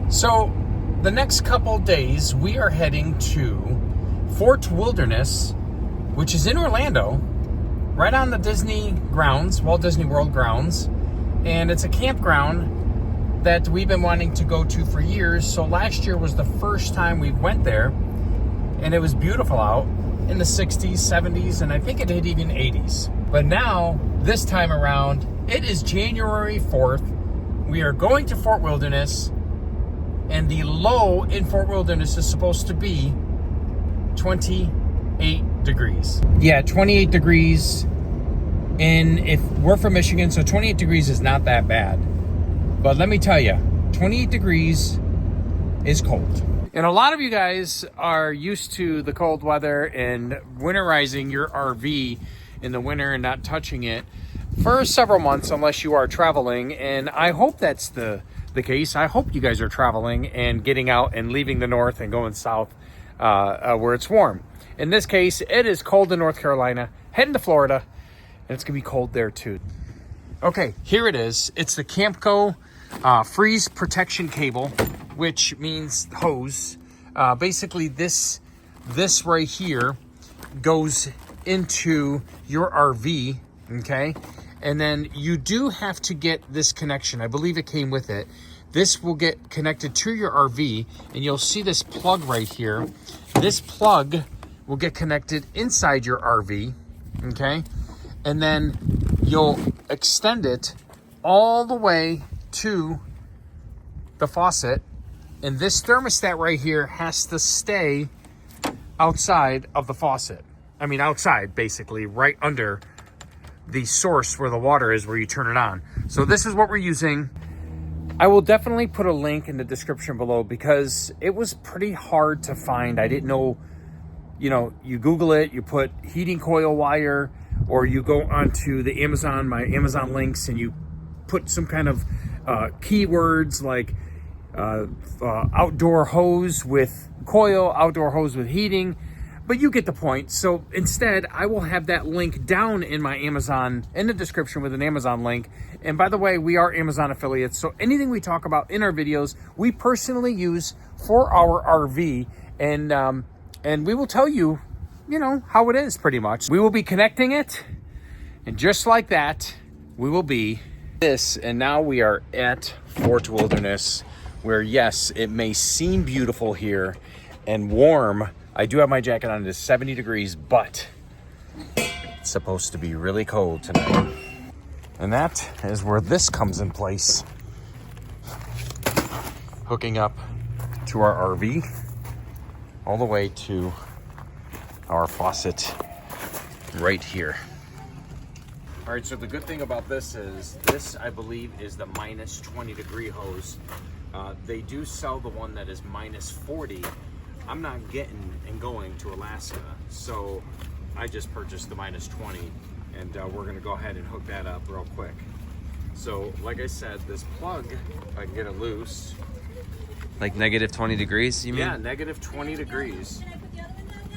So the next couple days, we are heading to Fort Wilderness, which is in Orlando, right on the Disney grounds, Walt Disney World grounds. And it's a campground that we've been wanting to go to for years. So last year was the first time we went there, and it was beautiful out in the 60s, 70s, and I think it hit even 80s. But now, this time around, it is January 4th. We are going to Fort Wilderness, and the low in Fort Wilderness is supposed to be 28 degrees. Yeah, 28 degrees. And if we're from Michigan, so 28 degrees is not that bad. But let me tell you, 28 degrees is cold. And a lot of you guys are used to the cold weather and winterizing your RV in the winter and not touching it for several months unless you are traveling. And I hope that's the case. I hope you guys are traveling and getting out and leaving the north and going south where it's warm. In this case, it is cold in North Carolina, heading to Florida, and it's gonna be cold there too. Okay, here it is. It's the Camco freeze protection cable, which means hose. Basically this right here goes into your RV, okay? And then you do have to get this connection. I believe it came with it. This will get connected to your RV, and you'll see this plug right here. This plug will get connected inside your RV, okay? And then you'll extend it all the way to the faucet. And this thermostat right here has to stay outside of the faucet. I mean, outside, basically, right under the source where the water is, where you turn it on. So this is what we're using. I will definitely put a link in the description below because it was pretty hard to find. I didn't know, you know, you Google it, you put heating coil wire, or you go onto the Amazon, my Amazon links, and you put some kind of keywords like outdoor hose with coil, outdoor hose with heating, but you get the point. So instead, I will have that link down in my Amazon, in the description with an Amazon link. And by the way, we are Amazon affiliates, so anything we talk about in our videos, we personally use for our RV, and we will tell you, you know, how it is pretty much. We will be connecting it, and just like that, we will be this. And now we are at Fort Wilderness, where yes, it may seem beautiful here and warm. I do have my jacket on. It is 70 degrees, but it's supposed to be really cold tonight. And that is where this comes in place. Hooking up to our RV all the way to our faucet right here. All right, so the good thing about this is this, I believe, is the minus 20 degree hose. They do sell the one that is minus 40. I'm not getting and going to Alaska, so I just purchased the minus 20, and we're gonna go ahead and hook that up real quick. So like I said, this plug, if I can get it loose. Like negative 20 degrees, you mean? Yeah, negative 20 degrees.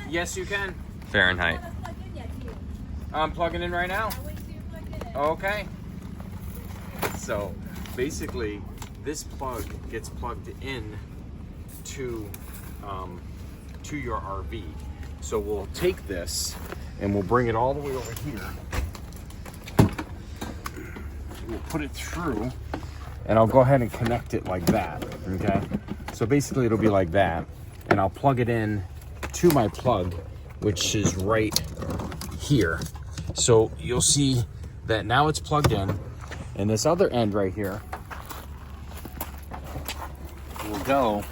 Yes, you can. Fahrenheit. I'm plugging in right now. Okay. So basically, this plug gets plugged in to your RV. So we'll take this and we'll bring it all the way over here. We'll put it through, and I'll go ahead and connect it like that, okay? So basically it'll be like that, and I'll plug it in to my plug, which is right here. So you'll see that now it's plugged in, and this other end right here will go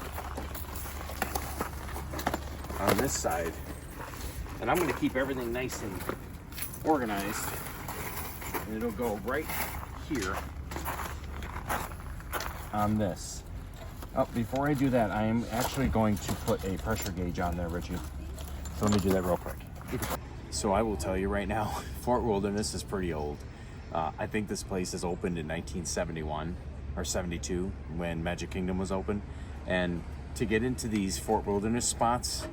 on this side. And I'm going to keep everything nice and organized, and it'll go right here on this. Oh, before I do that, I am actually going to put a pressure gauge on there, Richie. So let me do that real quick. So I will tell you right now, Fort Wilderness is pretty old. I think this place is opened in 1971 or 72 when Magic Kingdom was open. And to get into these Fort Wilderness spots,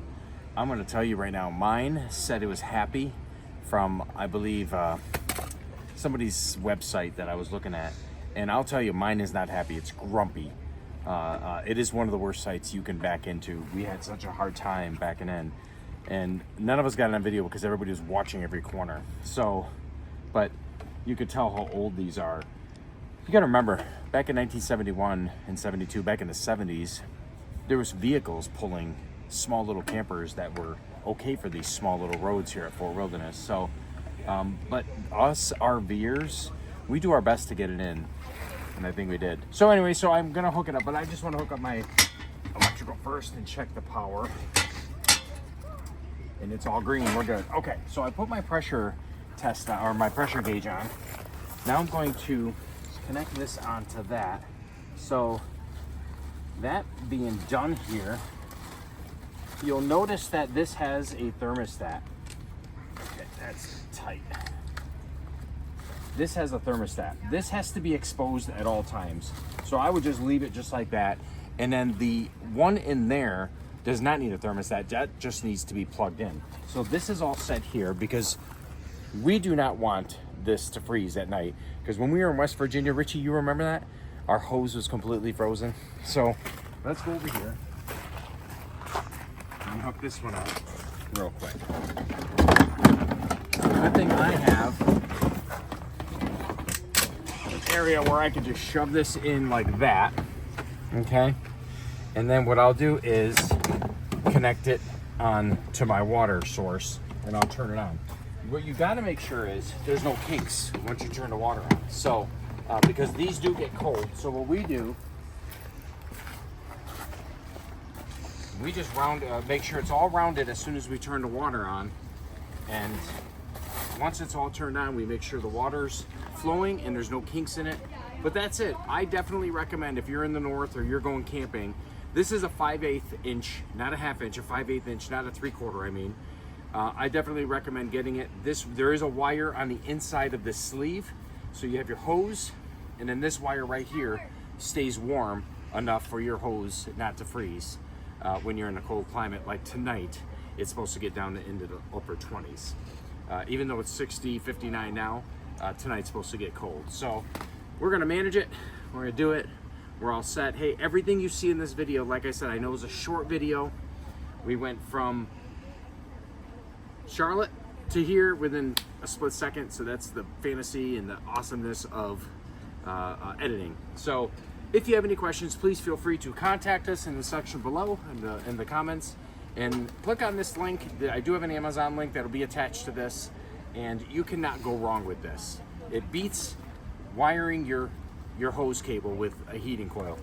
I'm going to tell you right now, mine said it was happy from, I believe, somebody's website that I was looking at. And I'll tell you, mine is not happy. It's grumpy. It is one of the worst sites you can back into. We had such a hard time backing in, and none of us got it on video because everybody was watching every corner. So, but you could tell how old these are. You got to remember, back in 1971 and 72, back in the 70s, there was vehicles pulling small little campers that were okay for these small little roads here at Fort Wilderness. So, but us RVers, we do our best to get it in, and I think we did. So anyway, so I'm gonna hook it up, but I just want to hook up my electrical first and check the power. And it's all green, we're good. Okay, so I put my pressure test on, or my pressure gauge on. Now I'm going to connect this onto that. So that being done here, you'll notice that this has a thermostat. Okay, that's tight. This has a thermostat. This has to be exposed at all times. So I would just leave it just like that. And then the one in there does not need a thermostat. That just needs to be plugged in. So this is all set here because we do not want this to freeze at night. Because when we were in West Virginia, Richie, you remember that? Our hose was completely frozen. So let's go over here and hook this one up real quick. The good thing I have an area where I can just shove this in like that, okay? And then what I'll do is connect it on to my water source and I'll turn it on. What you gotta make sure is there's no kinks once you turn the water on. So, because these do get cold. So what we do, we just make sure it's all rounded as soon as we turn the water on. And once it's all turned on, we make sure the water's flowing and there's no kinks in it. But that's it. I definitely recommend if you're in the north or you're going camping, this is a 5/8 inch, not a 1/2 inch, a 5/8 inch, not a 3/4, I mean. I definitely recommend getting it. There is a wire on the inside of this sleeve. So you have your hose, and then this wire right here stays warm enough for your hose not to freeze when you're in a cold climate. Like tonight, it's supposed to get down into the upper 20s. Even though it's 60, 59 now, tonight's supposed to get cold. So we're gonna manage it, we're gonna do it, we're all set. Hey, everything you see in this video, like I said, I know it's a short video. We went from Charlotte to here within a split second, so that's the fantasy and the awesomeness of editing. So if you have any questions, please feel free to contact us in the section below in the comments, and click on this link. I do have an Amazon link that'll be attached to this, and you cannot go wrong with this. It beats wiring your hose cable with a heating coil.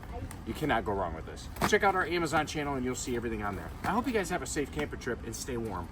You cannot go wrong with this. Check out our Amazon channel and you'll see everything on there. I hope you guys have a safe camper trip and stay warm.